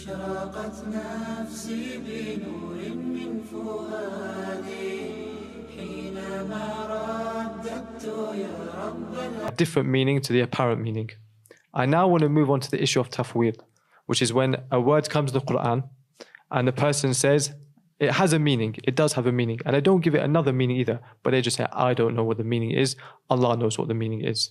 أشرقت نفسي بنور من فؤادي حينما رددت يا رب different meaning to the apparent meaning. I now want to move on to the issue of Tafwid, which is when a word comes in the Quran and the person says, it has a meaning, it does have a meaning, and I don't give it another meaning either, but they just say, I don't know what the meaning is, Allah knows what the meaning is.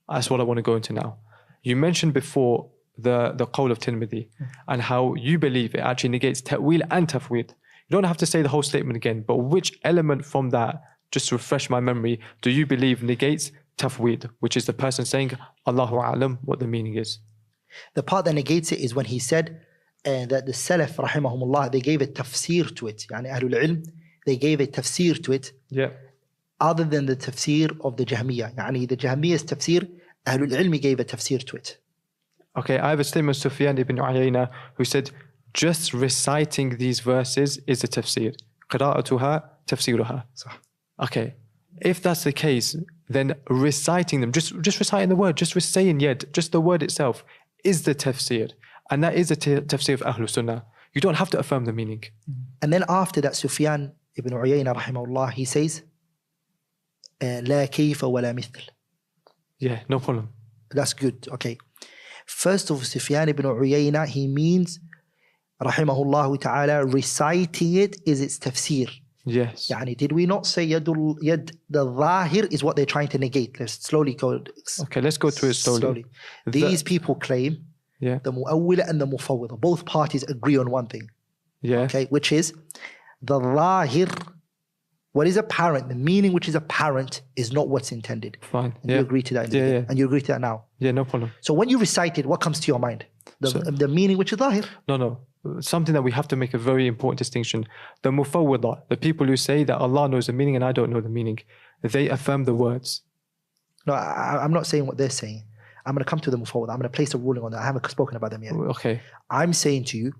That's what I want to go into now. You mentioned before the qawl of Tirmidhi and how you believe it actually negates ta'wil and tafwid. You don't have to say the whole statement again, but which element from that, just to refresh my memory, do you believe negates tafwid, which is the person saying, Allahu a'lam, what the meaning is? The part that negates it is when he said that the Salaf, rahimahumullah, they gave a tafsir to it. Yani Ahlul Ilm, they gave a tafsir to it. Yeah. Other than the tafsir of the Jahmiyyah. Yani the Jahmiyyah's tafsir, Ahlul Ilm gave a tafsir to it. Okay, I have a statement of Sufyan ibn Uyayna who said, just reciting these verses is a tafsir. Qira'atuha tafsiruha. Okay, if that's the case, then reciting them, just reciting the word, just saying yad, just the word itself is the tafsir. And that is the tafsir of Ahlul Sunnah. You don't have to affirm the meaning. And then after that, Sufyan ibn Uyayna, rahimahullah, he says, لا كيف ولا مثل. Yeah, no problem. That's good, okay. First of all, Sufyan ibn Uyayna, he means, rahimahullah ta'ala, reciting it is its tafsir. Yes. Yani, did we not say yad, the zahir is what they're trying to negate? Let's slowly go. Okay, let's go through it slowly. These people claim, yeah, the mu'awwila and the mufawwida, both parties agree on one thing. Yeah. Okay, which is the zahir, what is apparent, the meaning which is apparent is not what's intended. Fine. And you agree to that. Yeah. And you agree to that now. Yeah, no problem. So when you recite it, what comes to your mind? The meaning which is zahir? No. Something that we have to make a very important distinction. The mufawwida, the people who say that Allah knows the meaning and I don't know the meaning, they affirm the words. No, I'm not saying what they're saying. I'm going to come to the mufawwida. I'm going to place a ruling on that. I haven't spoken about them yet. Okay. I'm saying to you,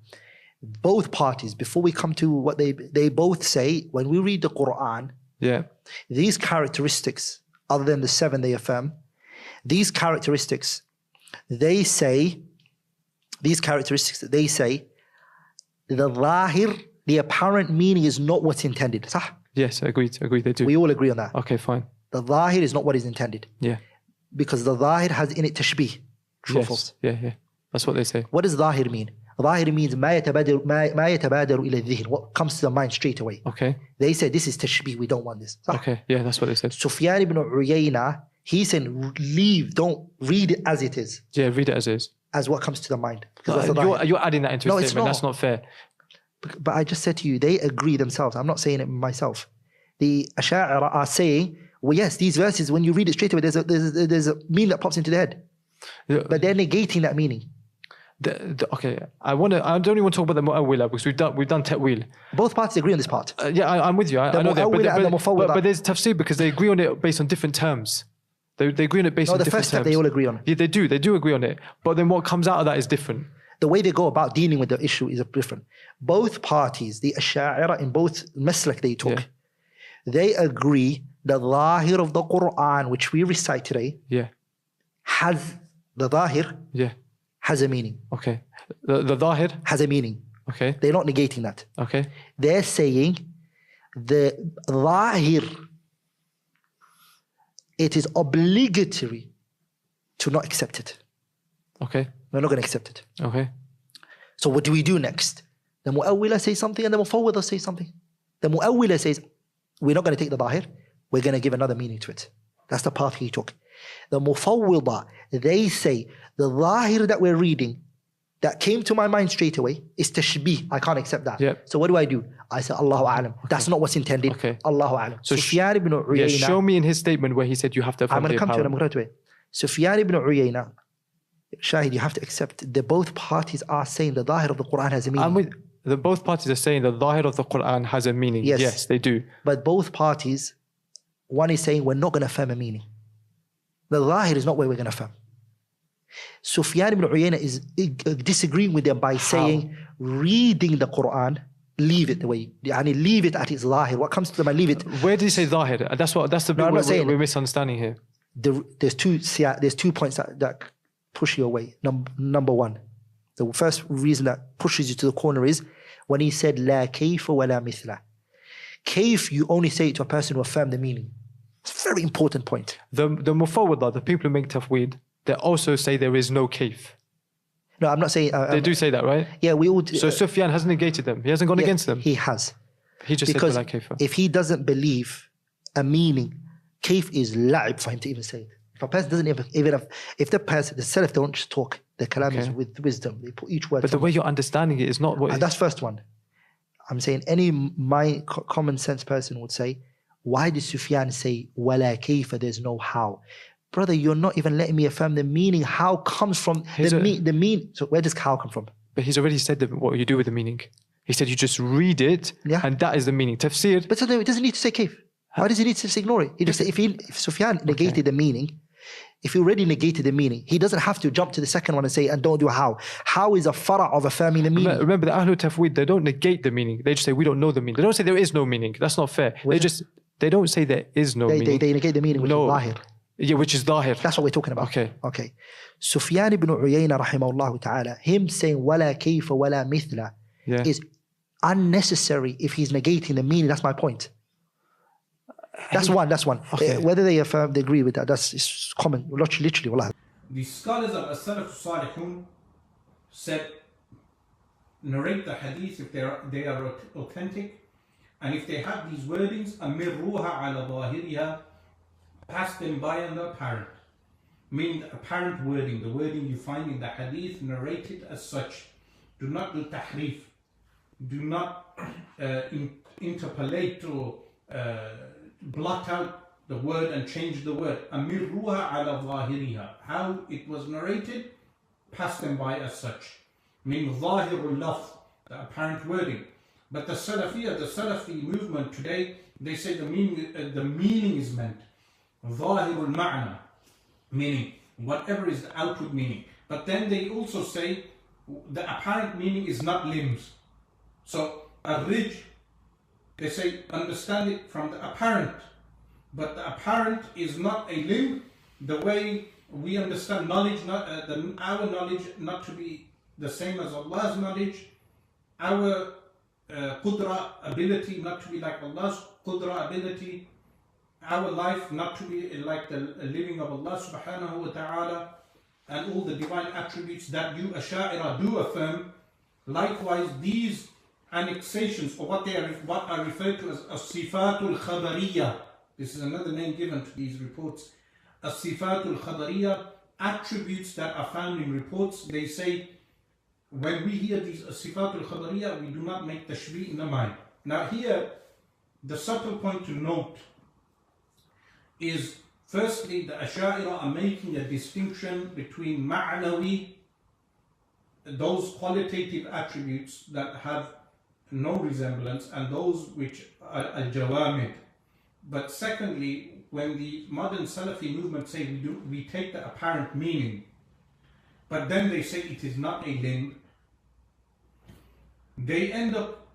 both parties, before we come to what they both say, when we read the Quran, yeah, these characteristics, other than the 7 they affirm, these characteristics, they say, the zahir, the apparent meaning is not what's intended. Sah? Yes, agreed, they do. We all agree on that. Okay, fine. The zahir is not what is intended. Yeah. Because the zahir has in it tashbih. True or false? Yeah. That's what they say. What does zahir mean? Zahir means ما يتبادر إلى الذهن, what comes to the mind straight away. Okay. They say this is tashbih, we don't want this. Sah? Okay, yeah, that's what they said. Sufyan ibn Uyayna, he said, don't read it as it is. Yeah, read it as is. As what comes to the mind. You're adding that into a statement. That's not fair. But I just said to you, they agree themselves. I'm not saying it myself. The Asharis are saying, well, yes, these verses, when you read it straight away, there's a meaning that pops into the head. But they're negating that meaning. Okay, I don't even want to talk about the mu'awwila because we've done ta'wil. Both parties agree on this part. Yeah, I'm with you. I know that. But there's tafsir because they agree on it based on different terms. They agree on it based on different terms. No, the first step they all agree on. Yeah, they do agree on it. But then what comes out of that is different. The way they go about dealing with the issue is different. Both parties, the Asha'ira in both maslak they took, they agree the zahir of the Quran, which we recite today, has the zahir, has a meaning. Okay. The zahir has a meaning. Okay. They're not negating that. Okay. They're saying the zahir, it is obligatory to not accept it. Okay. We're not going to accept it. Okay. So what do we do next? The mu'awwila says something and the mufawwida says something. The mu'awwila says, we're not going to take the zahir, we're going to give another meaning to it. That's the path he took. The mufawwida, they say, the zahir that we're reading, that came to my mind straight away, is tashbih. I can't accept that. Yep. So what do? I say, Allahu a'lam. Okay. That's not what's intended. Okay. Allahu a'lam. So Sufyan ibn Uyayna. Show me in his statement where he said you have to. I'm going to come to it. Sufyan ibn Uyayna, Shahid, you have to accept that both parties are saying the zahir of the Quran has a meaning. Both parties are saying the zahir of the Quran has a meaning. Yes, they do. But both parties, one is saying we're not going to affirm a meaning. The zahir is not where we're going to affirm. Sufyan ibn Uyayna is disagreeing with them by saying, reading the Quran, leave it the way, leave it at its zahir. What comes to them, leave it. Where did he say zahir? That's the bit we're misunderstanding here. There's two points that push you away. Number one, the first reason that pushes you to the corner is when he said لا كيف ولا مثله. Kayf, you only say it to a person who affirm the meaning. It's a very important point. The Mufawwadah, the people who make Tafwid, they also say there is no kayf. No, I'm not saying... They do say that, right? Yeah, we all... So Sufyan hasn't negated them. He hasn't gone against them. He has. He just because said kayfa. If he doesn't believe a meaning, kayf is la'ib for him to even say it. If a person doesn't if the person, the Salaf don't just talk, their kalam is with wisdom. They put each word... But the way you're understanding it is not what... And that's first one. I'm saying any common sense person would say, why did Sufyan say wala kayfa, there's no how? Brother, you're not even letting me affirm the meaning. How comes from the mean. So where does how come from? But he's already said what you do with the meaning. He said you just read it, and that is the meaning. Tafsir. But so it doesn't need to say kayf. Why does he need to just ignore it? He just say, if Sufyan negated the meaning, if he already negated the meaning, he doesn't have to jump to the second one and say, and don't do how. How is a fara' of affirming the meaning? Remember, the Ahlul Tafwid, they don't negate the meaning. They just say, we don't know the meaning. They don't say there is no meaning. That's not fair. They don't say there is no meaning. They negate the meaning, which is zahir. Yeah, which is zahir. That's what we're talking about. Okay. Sufyan ibn Uyayna rahimahullah ta'ala, him saying wala kayfa wala mithla is unnecessary if he's negating the meaning. That's my point. That's one. Okay. Whether they affirm, they agree with that, it's common. Literally, wallah. The scholars of As-Salaf Salihun said, narrate the hadith if they are authentic, and if they have these wordings, amirruha ala zahiriha, pass them by on the apparent. Meaning the apparent wording, the wording you find in the hadith narrated as such. Do not do tahrif. Do not interpolate or blot out the word and change the word. Amirruha ala zahiriha. How it was narrated, pass them by as such. Meaning zahirul lafz, the apparent wording. But the Salafi movement today, they say the meaning is meant. Zahirul ma'na, meaning whatever is the outward meaning. But then they also say the apparent meaning is not limbs. So ar-rijl, they say understand it from the apparent, but the apparent is not a limb. The way we understand knowledge, our knowledge not to be the same as Allah's knowledge, our qudra ability not to be like Allah's qudra ability, our life not to be like the living of Allah subhanahu wa ta'ala, and all the divine attributes that you Ashaira do affirm. Likewise, these annexations, or what are referred to as as-sifatul khabariyah. This is another name given to these reports. As-sifatul khabariyah, attributes that are found in reports. They say, when we hear these as-sifatul khabariyah, we do not make tashbih in the mind. Now here, the subtle point to note is, firstly, the Ashaira are making a distinction between ma'nawi, those qualitative attributes that have no resemblance, and those which are al-jawamid. But secondly, when the modern Salafi movement say we take the apparent meaning, but then they say it is not a limb, they end up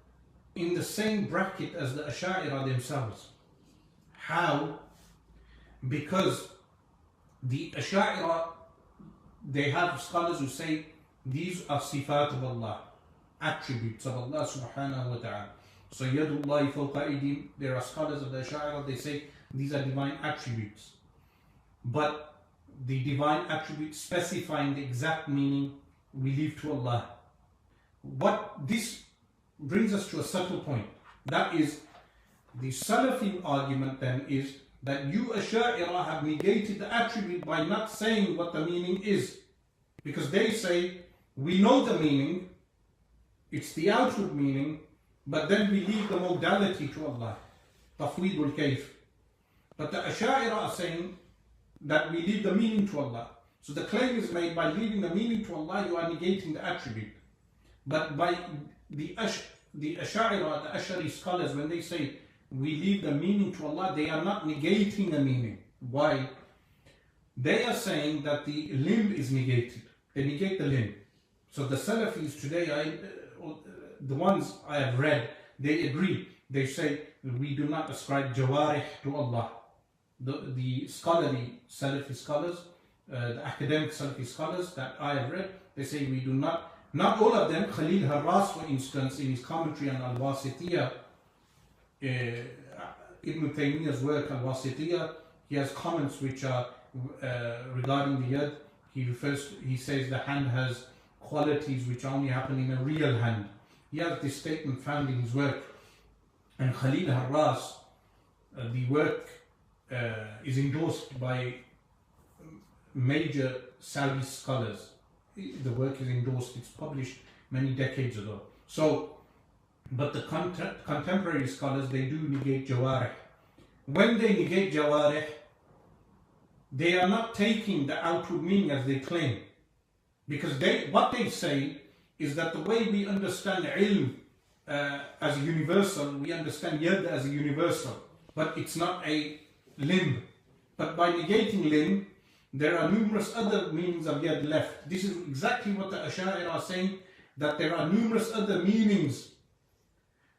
in the same bracket as the Asha'ira themselves. How? Because the Asha'ira, they have scholars who say these are sifat of Allah, attributes of Allah subhanahu wa ta'ala. So yadullahi fawqa aydim, there are scholars of the Asha'ira, they say these are divine attributes. But the divine attributes specifying the exact meaning, we leave to Allah. What this brings us to a subtle point. That is, the Salafi argument then is that you Asha'ira have negated the attribute by not saying what the meaning is. Because they say, we know the meaning, it's the outward meaning, but then we leave the modality to Allah. Tafwidul kayf. But the Asha'ira are saying that we leave the meaning to Allah. So the claim is made, by leaving the meaning to Allah, you are negating the attribute. But by the Asha'ira, the Ashari scholars, when they say we leave the meaning to Allah, they are not negating the meaning. Why? They are saying that the limb is negated. They negate the limb. So the Salafis today, the ones I have read, they agree. They say we do not ascribe jawarih to Allah. The scholarly Salafi scholars, the academic Salafi scholars that I have read, they say we do not Not all of them. Khalil Harras, for instance, in his commentary on Al-Wasitiyah, Ibn Taymiyyah's work Al-Wasitiyah, he has comments which are regarding the yad. He says the hand has qualities which only happen in a real hand. He has this statement found in his work. And Khalil Harras, the work is endorsed by major Saudi scholars. The work is endorsed, it's published many decades ago. So, but the contemporary scholars, they do negate jawarih. When they negate jawarih, they are not taking the outward meaning as they claim. Because what they say is that the way we understand ilm as a universal, we understand yad as a universal, but it's not a limb. But by negating limb, there are numerous other meanings of yad left. This is exactly what the Asharis are saying, that there are numerous other meanings,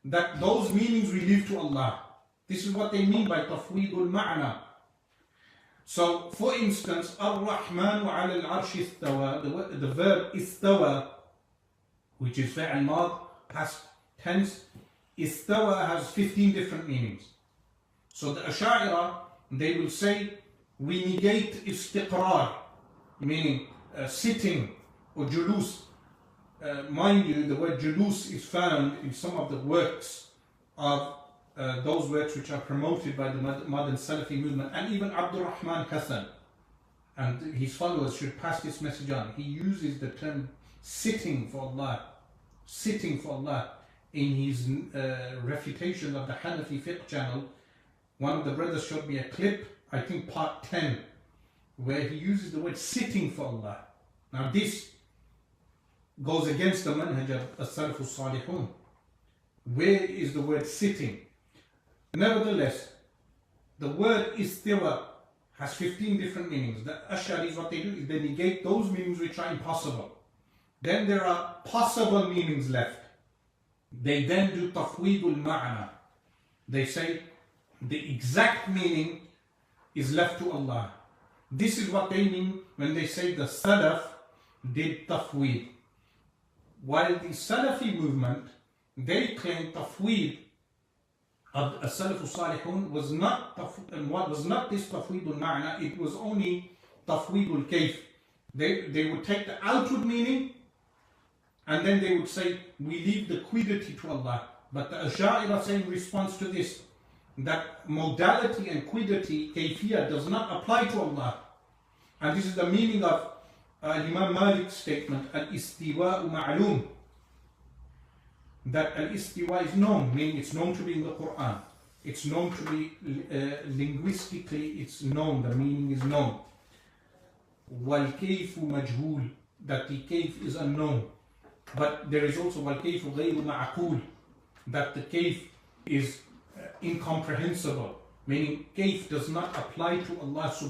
that those meanings we leave to Allah. This is what they mean by Tafwidul Ma'na. So, for instance, Ar-Rahman wa ala al-arsh istawa, the verb istawa, which is fi'al mad, past tense, istawa has 15 different meanings. So the Ashaira, they will say, we negate istiqrar, meaning sitting, or julus. Mind you, the word julus is found in some of the works of those works which are promoted by the modern Salafi movement, and even Abdul Rahman Hasan and his followers should pass this message on. He uses the term sitting for Allah in his refutation of the Hanafi fiqh channel. One of the brothers showed me a clip, I think part 10, where he uses the word sitting for Allah. Now this goes against the manhaj of as-Salafus Salihun. Where is the word sitting? Nevertheless, the word istiwa has 15 different meanings. The Asharis, what they do is they negate those meanings which are impossible. Then there are possible meanings left. They then do tafwidul ma'na. They say the exact meaning is left to Allah. This is what they mean when they say the Salaf did tafwid. While the Salafi movement, they claim tafwid of as-Salafus Salihun was not this tafwidul ma'na, it was only tafwidul kayf. They would take the outward meaning and then they would say, we leave the quiddity to Allah. But the Ashaira say in response to this, that modality and quiddity, kayfiyah, does not apply to Allah. And this is the meaning of Imam Malik's statement, al-istiwa'u ma'loom. That al-istiwa is known, meaning it's known to be in the Quran. It's known to be, linguistically, it's known, the meaning is known. Wal-kayfu majhul, that the kayf is unknown. But there is also wal-kayfu ghayru ma'aqul, that the kayf is incomprehensible, meaning kayf does not apply to Allah subhanahu